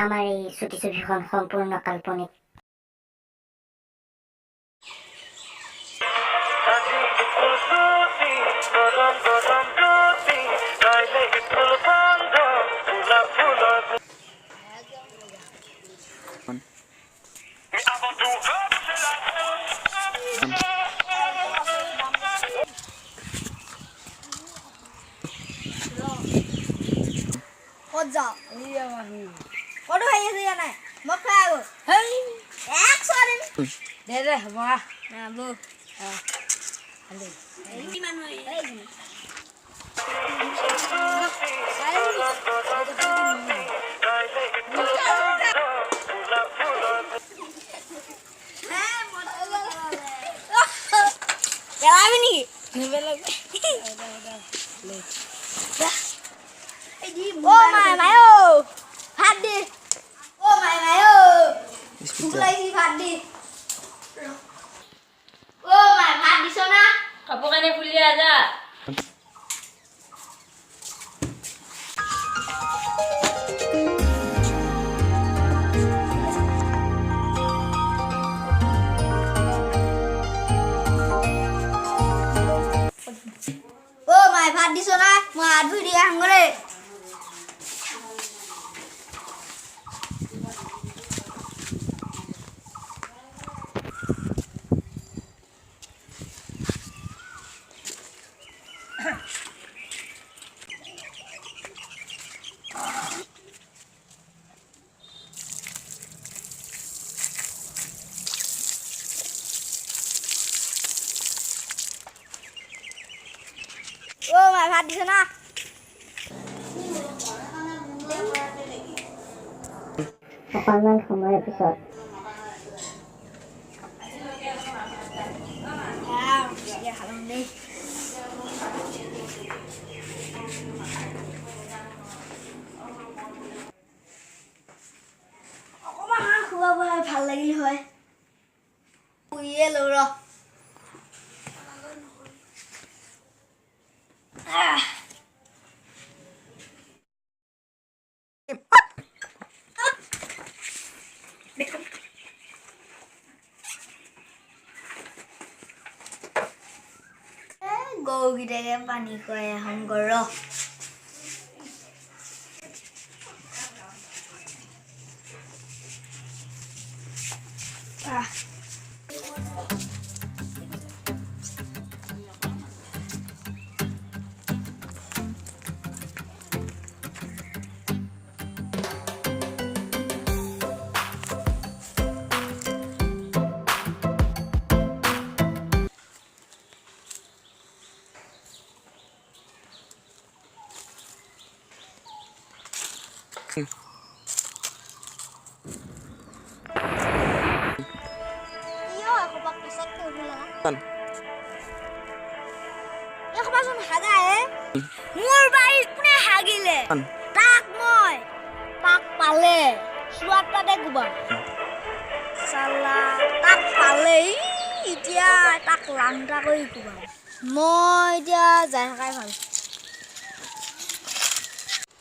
আমাৰ এই ছুটি ছবিখন সম্পূৰ্ণ কাল্পনিক। Ôi giời, có đứa hay gì này, mất ra rồi, hey, ác sao đi, để đây, vào, nè bơ, ăn đi, đi mà nuôi, đây, cái này bên này, ô mày ơi, phát đi. Ô mày ơi, chúng lấy gì phát đi. Ô mày phát đi sao na? Kapo ka na puli aja. Ô mày phát đi sao na? Mà hát video hàng cái này. Ô mày phát đi sao na? অকণমান সময়ৰ পিছত অকণমান হাঁহ খুৱাব ভাল লাগিল হয়। শুইয়ে লওঁ ৰ। গৰুকেইটাকে পানী খুৱাই আহোঁগৈ ৰ। Iyo, ako pa kusot ko lang. Ako pa son haga মোৰ বাৰীত কোনে হাগিলে তাক মই তাক পালে সুৱাটাতে গুবা সালা তাক পালে এতিয়া তাক লাংটা কৰি গুবা মই এতিয়া যাই থাকাই ভাল।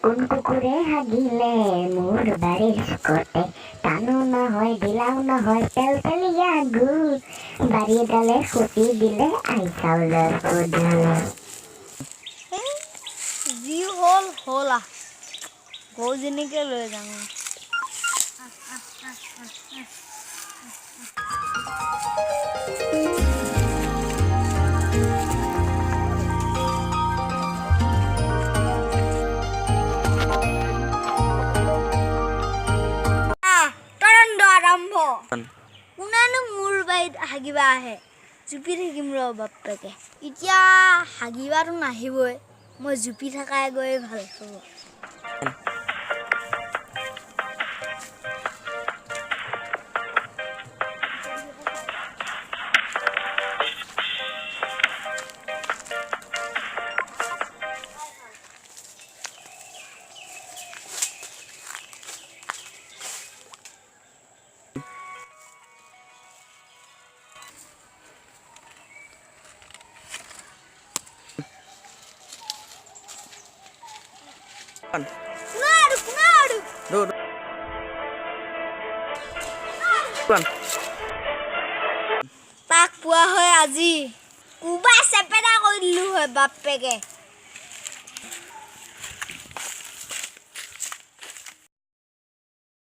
কোন কুকুৰে হাগিলে মোৰ বাৰীৰ চুকতে টানো নহয় ঢিলাও নহয় পেলপেলীয়া গু বাৰীডালে খুটি দিলে আই চাউলৰ কোডালে। যি হ'ল হ'ল গৰুজনীকে লৈ যাওঁ। কোনেনো মোৰ বাৰীত হাগিবা আহে জুপি থাকিম ৰ বাপেকে এতিয়া হাগিবাতো নাহিবই মই জুপি থাকাই গৈ ভাল হ'ব। তাক পোৱা হয় আজি কুবা চেপেটা কৰি দিলো হয় বাপেকে